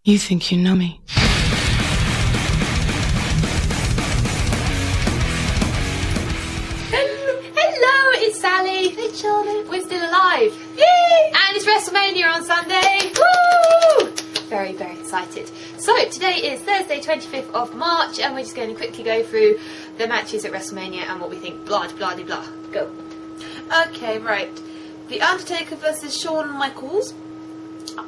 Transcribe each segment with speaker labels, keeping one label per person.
Speaker 1: You think you know me.
Speaker 2: Hello, it's Sally. Hey, Charlotte. We're still alive. Yay! And it's Wrestlemania on Sunday. Woo! Very, very excited. So, today is Thursday, 25th of March, and we're just going to quickly go through the matches at Wrestlemania and what we think. Blah, blah, blah, blah. Go.
Speaker 3: Okay, right. The Undertaker versus Shawn Michaels.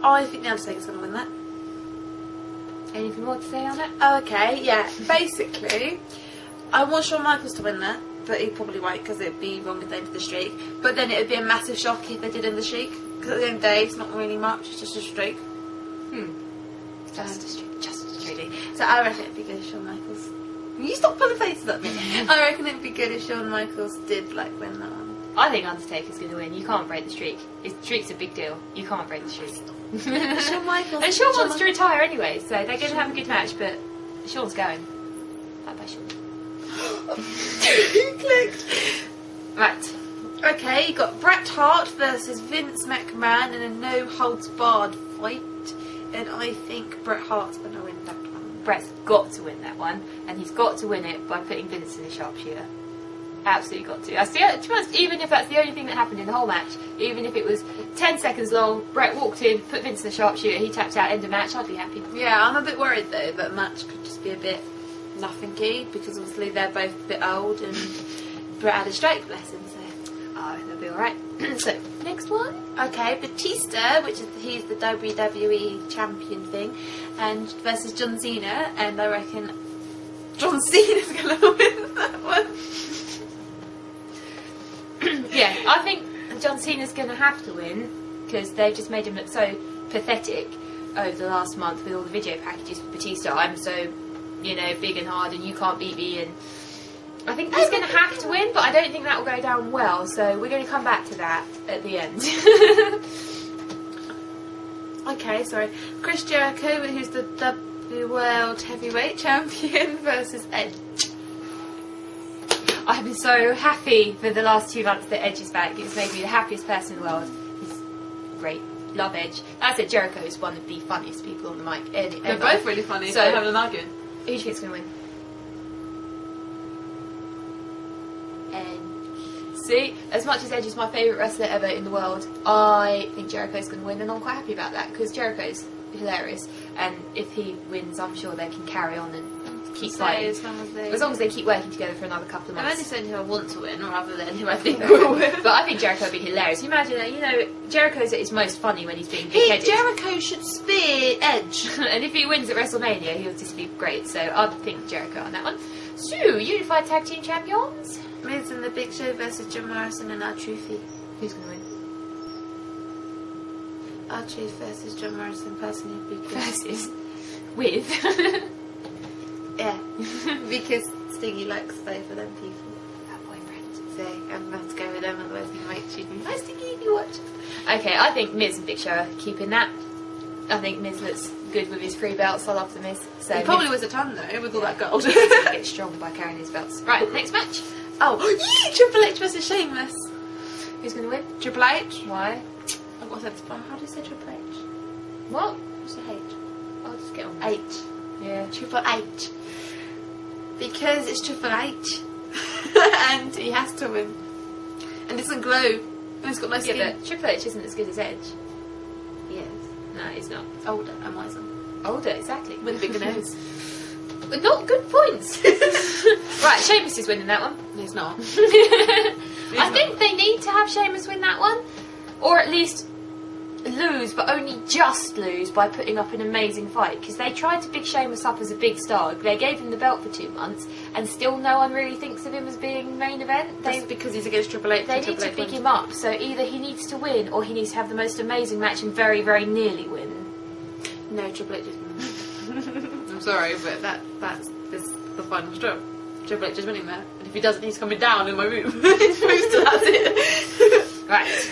Speaker 3: I think the Undertaker's going to win that.
Speaker 2: Anything more to say on it?
Speaker 3: Okay, yeah. Basically, I want Shawn Michaels to win that, but he probably won't because it'd be wrong if they ended the streak. But then it would be a massive shock if they did end the streak, because at the end of the day, it's not really much, it's just a streak.
Speaker 2: Just a streak. Just a streak.
Speaker 3: So I reckon it'd be good if Shawn Michaels... You stop pulling faces at me. I reckon it'd be good if Shawn Michaels did, like, win that one.
Speaker 2: I think Undertaker's going to win. You can't break the streak. The streak's a big deal. You can't break the streak.
Speaker 3: Shawn Michaels.
Speaker 2: And Shawn wants to retire anyway, so they're going to have a good match, but Shawn's going. Bye-bye, Shawn.
Speaker 3: He clicked.
Speaker 2: Right.
Speaker 3: Okay, you got Bret Hart versus Vince McMahon in a no-holds-barred fight, and I think Bret Hart's going to win that one.
Speaker 2: Bret's got to win that one, and he's got to win it by putting Vince in the sharpshooter. Absolutely got to. To be honest, even if that's the only thing that happened in the whole match, even if it was 10 seconds long, Bret walked in, put Vince in the sharpshooter, he tapped out, end of match, I'd be happy.
Speaker 3: Yeah, I'm a bit worried though that the match could just be a bit nothingy, because obviously they're both a bit old and Bret had a stroke, bless him, so...
Speaker 2: Oh, they'll be alright. So, next one.
Speaker 3: Okay, Batista, which is he's the WWE champion thing, and versus John Cena, and I reckon John Cena's going to win that one.
Speaker 2: Yeah, I think John Cena's going to have to win, because they've just made him look so pathetic over the last month with all the video packages for Batista. I'm so, you know, big and hard and you can't beat me, and I think he's going to have to win, but I don't think that will go down well, so we're going to come back to that at the end. Okay, sorry. Chris Jericho, who's the W World Heavyweight Champion, versus Edge. I've been so happy for the last 2 months that Edge is back. It's made me the happiest person in the world. He's great. Love Edge. I said Jericho is one of the funniest people on the mic.
Speaker 3: They're both really funny, so having an argument.
Speaker 2: Who do you think's going to win? See, as much as Edge is my favourite wrestler ever in the world, I think Jericho's going to win, and I'm quite happy about that, because Jericho's hilarious, and if he wins, I'm sure they can carry on and keep fighting.
Speaker 3: As
Speaker 2: long as they keep working together for another couple of months.
Speaker 3: I'm only saying who I want to win, rather than who I think will win.
Speaker 2: But I think Jericho would be hilarious. You imagine, you know, Jericho's at his most funny when he's being big-headed.
Speaker 3: Jericho should spear Edge.
Speaker 2: And if he wins at WrestleMania, he'll just be great, so I'd think Jericho on that one. So, Unified Tag Team Champions?
Speaker 3: Miz and the Big Show versus John Morrison and R-Truth.
Speaker 2: Who's going to win?
Speaker 3: R-Truth versus John Morrison, personally, because...
Speaker 2: Versus? With?
Speaker 3: Yeah. Because Stingy likes both of them people.
Speaker 2: That boyfriend.
Speaker 3: So, I'm going to have to go with them, otherwise he might shoot me. Hi Stingy, if you watch.
Speaker 2: Okay, I think Miz and Big Show are keeping that. I think Miz looks good with his 3 belts. I love the Miz. So
Speaker 3: he probably weighs a ton though, with all that gold.
Speaker 2: He gets strong by carrying his belts. Right, next match.
Speaker 3: Oh, yee! Triple H versus Sheamus.
Speaker 2: Who's going to win?
Speaker 3: Triple H.
Speaker 2: Why?
Speaker 3: I've got to say, how do you say Triple H?
Speaker 2: What?
Speaker 3: What's the H?
Speaker 2: I'll just get on.
Speaker 3: H.
Speaker 2: Yeah.
Speaker 3: Triple H. Because it's Triple H. And he has to win. And it doesn't glow. And it's got no skin.
Speaker 2: Yeah, but Triple H isn't as good as Edge.
Speaker 3: He is.
Speaker 2: No, he's not.
Speaker 3: Older and wiser.
Speaker 2: Older, exactly.
Speaker 3: With a bigger nose.
Speaker 2: But not good points. Right, Sheamus is winning that one.
Speaker 3: No, he's not.
Speaker 2: I think they need to have Sheamus win that one. Or at least lose, but only just lose by putting up an amazing fight, because they tried to big Sheamus up as a big star. They gave him the belt for 2 months, and still no one really thinks of him as being main event.
Speaker 3: That's because he's against Triple H.
Speaker 2: They need to big him up, so either he needs to win, or he needs to have the most amazing match and very, very nearly win.
Speaker 3: No, Triple H is winning. I'm sorry, but that's the final straw. Triple H is winning that, and if he doesn't, he's coming down in my room. So that's it.
Speaker 2: Right.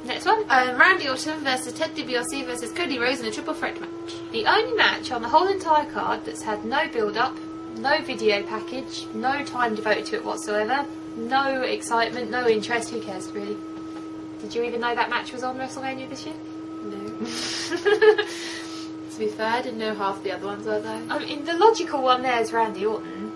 Speaker 2: Next one.
Speaker 3: Randy Orton versus Ted DiBiase versus Cody Rhodes in a triple threat match.
Speaker 2: The only match on the whole entire card that's had no build-up, no video package, no time devoted to it whatsoever, no excitement, no interest. Who cares, really? Did you even know that match was on WrestleMania this year?
Speaker 3: No. To be fair, I didn't know half the other ones are though.
Speaker 2: I mean, the logical one there is Randy Orton.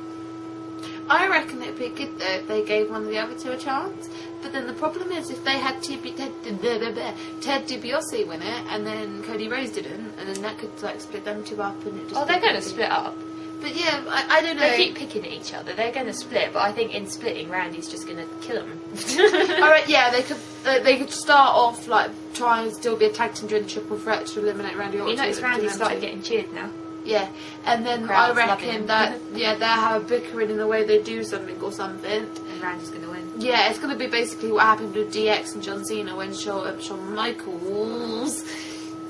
Speaker 3: I reckon it'd be good though if they gave one of the other two a chance. But then the problem is if they had Ted DiBiase win it and then Cody Rhodes didn't, and then that could like split them two up and it just.
Speaker 2: Oh, they're going to split up.
Speaker 3: But yeah, I don't know.
Speaker 2: They keep picking at each other. They're going to split, but I think in splitting, Randy's just going to kill them.
Speaker 3: Alright, yeah, they could start off like try and still be a tag team during the triple threat to eliminate Randy Orton.
Speaker 2: You notice Randy started getting cheered now.
Speaker 3: Yeah, and then I reckon that they'll have a bickering in the way they do something or something.
Speaker 2: And Randy's going to win.
Speaker 3: Yeah, it's going to be basically what happened with DX and John Cena when Shawn Michaels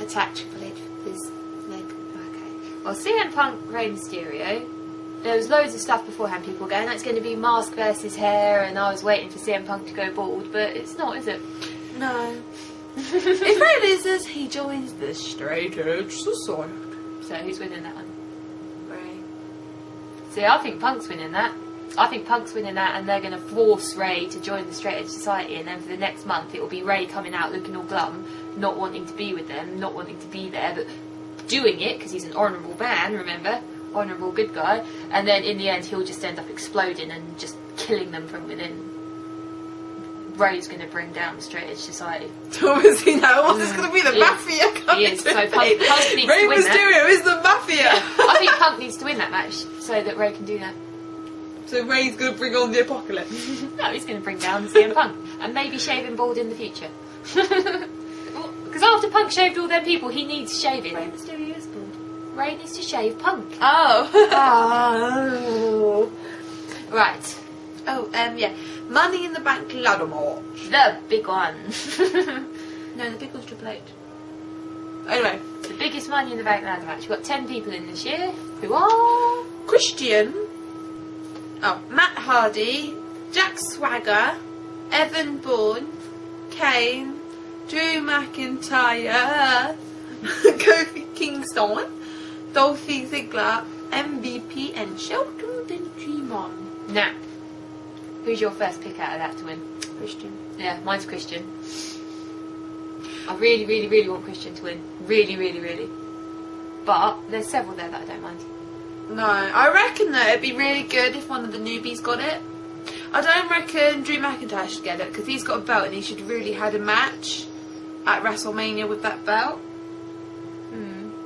Speaker 3: attacked Triple H with his leg.
Speaker 2: Okay. Well, CM Punk, Rey Mysterio. There was loads of stuff beforehand. People were going, "That's going to be mask versus hair," and I was waiting for CM Punk to go bald, but it's not, is it?
Speaker 3: No. If Rey loses, he joins the Straight Edge Society.
Speaker 2: So who's winning that one?
Speaker 3: Rey.
Speaker 2: See, I think Punk's winning that. I think Punk's winning that, and they're going to force Rey to join the Straight Edge Society, and then for the next month it will be Rey coming out looking all glum, not wanting to be with them, not wanting to be there, but doing it because he's an honourable man, remember? Honourable good guy. And then in the end he'll just end up exploding and just killing them from within. Rey's going to bring down the Straight Edge Society.
Speaker 3: Obviously now, what's going to be the mafia coming
Speaker 2: He is. So Punk needs
Speaker 3: Rey
Speaker 2: to win
Speaker 3: Mysterio
Speaker 2: that.
Speaker 3: is the mafia!
Speaker 2: Yeah, I think Punk needs to win that match so that Rey can do that.
Speaker 3: So Rey's going to bring on the apocalypse.
Speaker 2: No, he's going to bring down CM Punk and maybe shave him bald in the future. Because after Punk shaved all them people, he needs shaving.
Speaker 3: Rey Mysterio is bald.
Speaker 2: Rey needs to shave Punk.
Speaker 3: Oh.
Speaker 2: Right.
Speaker 3: Oh, yeah. Money in the Bank ladder match.
Speaker 2: The big one.
Speaker 3: No, the big one's Triple H. Anyway.
Speaker 2: The biggest Money in the Bank ladder match. We've got 10 people in this year who are...
Speaker 3: Christian. Oh, Matt Hardy. Jack Swagger. Evan Bourne. Kane. Drew McIntyre. Kofi Kingston. Dolphy Ziggler. MVP and Shelton Benjamin.
Speaker 2: Now, who's your first pick out of that to win?
Speaker 3: Christian.
Speaker 2: Yeah, mine's Christian. I really, really, really want Christian to win. Really, really, really. But there's several there that I don't mind.
Speaker 3: No, I reckon that it'd be really good if one of the newbies got it. I don't reckon Drew McIntyre should get it because he's got a belt and he should really had a match at WrestleMania with that belt.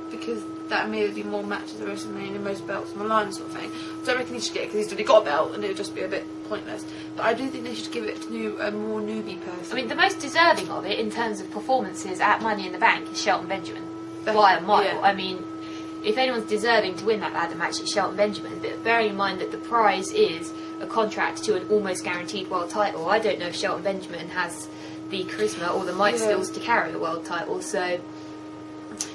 Speaker 3: Because that may be more matches at WrestleMania, most belts on the line sort of thing. I don't reckon he should get it because he's already got a belt and it would just be a bit pointless. But I do think they should give it to a more newbie person.
Speaker 2: I mean, the most deserving of it in terms of performances at Money in the Bank is Shelton Benjamin. By a mile.
Speaker 3: Yeah.
Speaker 2: I mean, if anyone's deserving to win that ladder match, it's Shelton Benjamin. But bearing in mind that the prize is a contract to an almost guaranteed world title, I don't know if Shelton Benjamin has the charisma or the mic skills to carry a world title. So,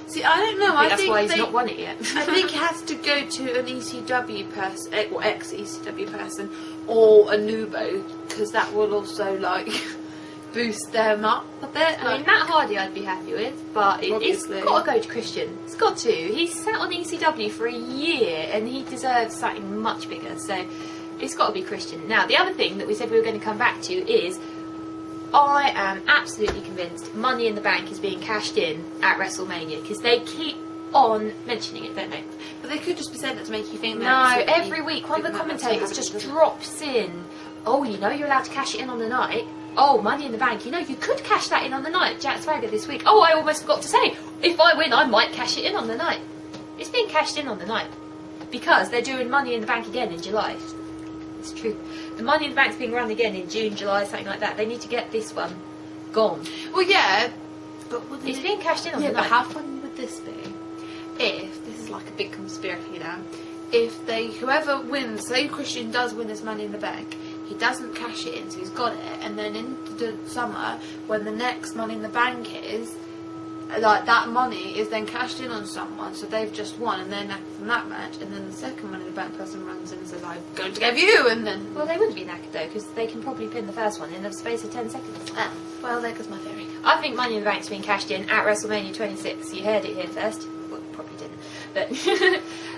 Speaker 3: see, I don't know.
Speaker 2: I think that's why he's not won it yet.
Speaker 3: I think it has to go to an ECW person, or ex-ECW person, or a Nubo, because that will also like boost them up a bit.
Speaker 2: I mean, Matt Hardy I'd be happy with, but it's got to go to Christian. It's got to. He's sat on ECW for a year and he deserves something much bigger, so it's got to be Christian. Now, the other thing that we said we were going to come back to is I am absolutely convinced Money in the Bank is being cashed in at WrestleMania because they keep on mentioning it, don't they?
Speaker 3: But they could just be saying that to make you think
Speaker 2: No,
Speaker 3: that.
Speaker 2: every week one of the commentators just drops in, "Oh, you know you're allowed to cash it in on the night. Oh, Money in the Bank, you know you could cash that in on the night. Jack Swagger this week. Oh, I almost forgot to say, if I win I might cash it in on the night." It's being cashed in on the night because they're doing Money in the Bank again in July. It's true. The Money in the Bank's being run again in June, July, something like that. They need to get this one gone.
Speaker 3: Well, yeah, but
Speaker 2: it's being cashed in on the
Speaker 3: but
Speaker 2: night.
Speaker 3: how funny would this be if this is like a big conspiracy now? If whoever wins, say Christian does win this Money in the Bank, he doesn't cash it in, so he's got it, and then in the summer, when the next Money in the Bank is, like that money is then cashed in on someone, so they've just won, and then from that match, and then the second Money in the Bank person runs in and says, "I'm going to give you," and then...
Speaker 2: Well, they wouldn't be knackered though, because they can probably pin the first one in the space of 10 seconds.
Speaker 3: Well, there goes my theory.
Speaker 2: I think Money in the Bank's been cashed in at WrestleMania 26. You heard it here first. Well, probably didn't. But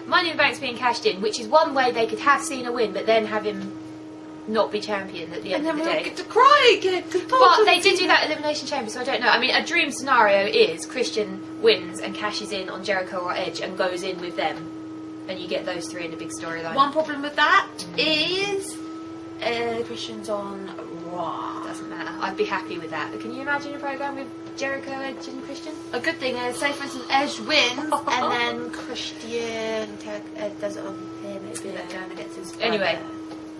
Speaker 2: Money in the Bank's being cashed in, which is one way they could have Cena win, but then have him not be champion at the end
Speaker 3: and
Speaker 2: of
Speaker 3: then
Speaker 2: the
Speaker 3: we'll
Speaker 2: day.
Speaker 3: get to cry again.
Speaker 2: But they did do that Elimination Chamber, so I don't know. I mean, a dream scenario is Christian wins and cashes in on Jericho or Edge and goes in with them. And you get those three in a big storyline.
Speaker 3: One problem with that is Christian's on Raw.
Speaker 2: Doesn't matter. I'd be happy with that. Can you imagine a program with Jericho, Edge and Christian?
Speaker 3: A good thing is, say for instance, Edge wins and then Christian does it on him. It'd be like going against his brother.
Speaker 2: Anyway,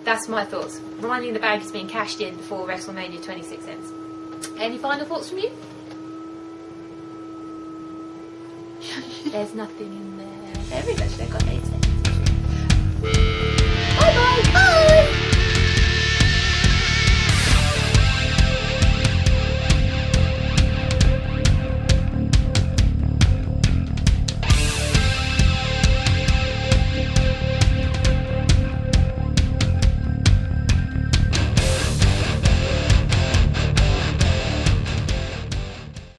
Speaker 2: that's my thoughts. Money in the Bank is being cashed in before WrestleMania 26 ends. Any final thoughts from you? There's nothing in there.
Speaker 3: Everybody's got 8 seconds.